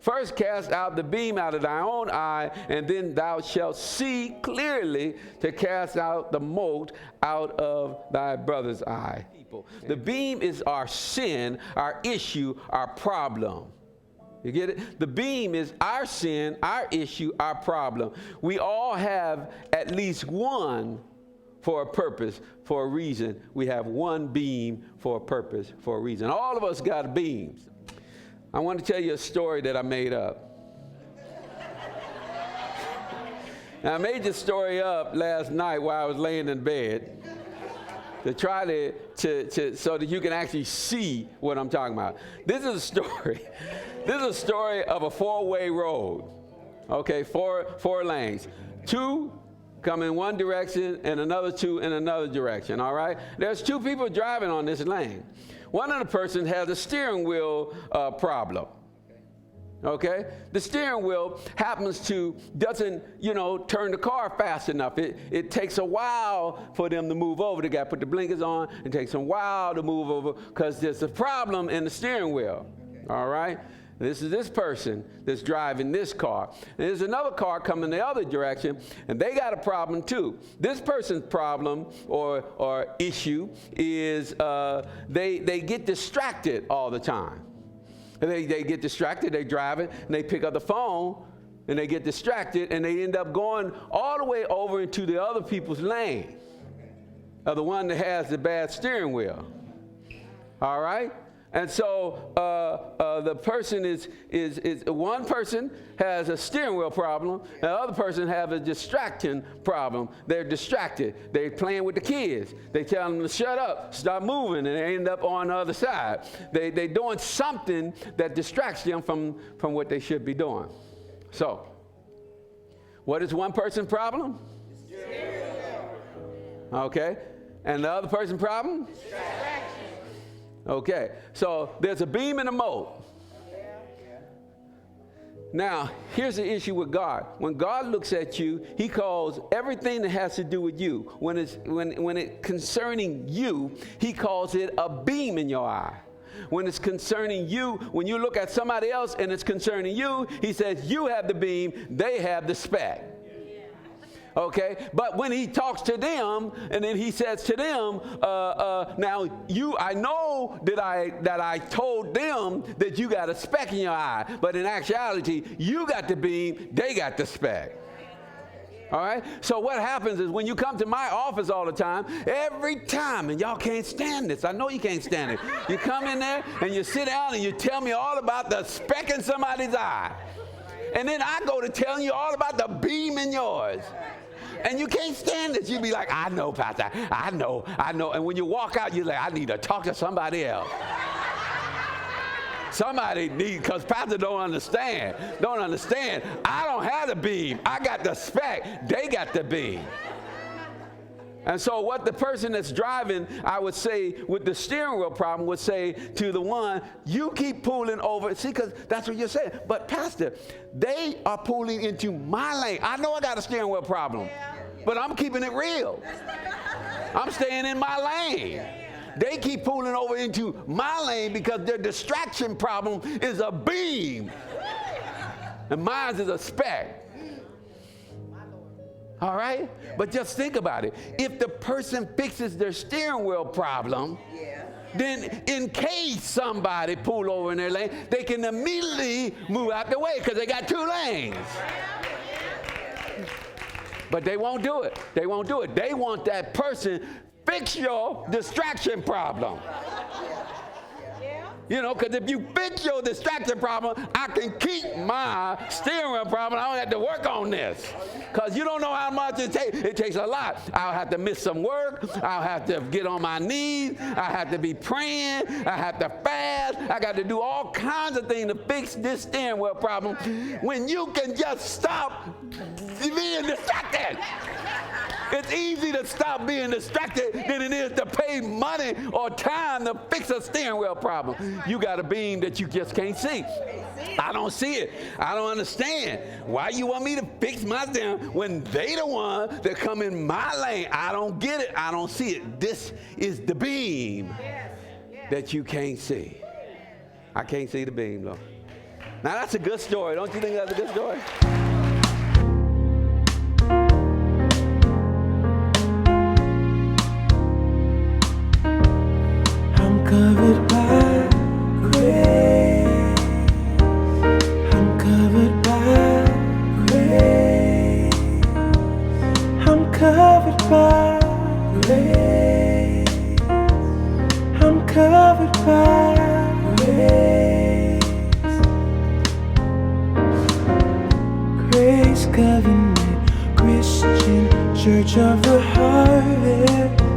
First cast out the beam out of thy own eye, and then thou shalt see clearly to cast out the mote out of thy brother's eye. The beam is our sin, our issue, our problem. You get it? The beam is our sin, our issue, our problem. We all have at least one for a purpose, for a reason. We have one beam for a purpose, for a reason. All of us got beams. I want to tell you a story that I made up. Now, I made this story up last night while I was laying in bed to try to so that you can actually see what I'm talking about. This is a story. This is a story of a four-way road. Okay, four lanes. Two come in one direction and another two in another direction, all right? There's two people driving on this lane. One of the persons has a steering wheel problem. Okay? The steering wheel doesn't turn the car fast enough. It takes a while for them to move over. They got to put the blinkers on. It takes a while to move over because there's a problem in the steering wheel. All right? This is this person that's driving this car. And there's another car coming the other direction, and they got a problem too. This person's problem or issue is they get distracted all the time. They get distracted, they drive it, and they pick up the phone, and they get distracted, and they end up going all the way over into the other people's lane, of the one that has the bad steering wheel. All right? And so the person is one person has a steering wheel problem, and the other person has a distraction problem. They're distracted. They're playing with the kids. They tell them to shut up, stop moving, and they end up on the other side. They're doing something that distracts them from what they should be doing. So, what is one person's problem? Okay. And the other person's problem? Distraction. Okay, so there's a beam and a mote. Now, here's the issue with God. When God looks at you, he calls everything that has to do with you. When it's concerning you, he calls it a beam in your eye. When it's concerning you, when you look at somebody else and it's concerning you, he says you have the beam, they have the speck. Okay, but when he talks to them, and then he says to them, now I know that I told them that you got a speck in your eye, but in actuality, you got the beam, they got the speck. All right, so what happens is when you come to my office all the time, every time, and y'all can't stand this, I know you can't stand it, you come in there and you sit down and you tell me all about the speck in somebody's eye. And then I go to telling you all about the beam in yours. And you can't stand this. You be like, I know, Pastor. I know. And when you walk out, you're like, I need to talk to somebody else. Somebody needs, because Pastor don't understand. I don't have the beam. I got the speck. They got the beam. And so what the person that's driving, I would say, with the steering wheel problem, would say to the one, you keep pulling over. See, because that's what you're saying. But, Pastor, they are pulling into my lane. I know I got a steering wheel problem, but I'm keeping it real. I'm staying in my lane. They keep pulling over into my lane because their distraction problem is a beam. And mine is a speck. All right? But just think about it. If the person fixes their steering wheel problem, then in case somebody pull over in their lane, they can immediately move out the way because they got two lanes. But they won't do it. They want that person fix your distraction problem. You know, because if you fix your distraction problem, I can keep my steering wheel problem. I don't have to work on this. Because you don't know how much it takes. It takes a lot. I'll have to miss some work. I'll have to get on my knees. I have to be praying. I have to fast. I got to do all kinds of things to fix this steering wheel problem when you can just stop being distracted. It's easy to stop being distracted than it is to pay money or time to fix a steering wheel problem. You got a beam that you just can't see. I don't see it. I don't understand. Why you want me to fix my steering when they the one that come in my lane? I don't get it. I don't see it. This is the beam that you can't see. I can't see the beam, Lord. Now that's a good story. Don't you think that's a good story? I'm covered by grace. I'm covered by grace. I'm covered by grace. I'm covered by grace. Grace Covenant Christian Church of the Harvest.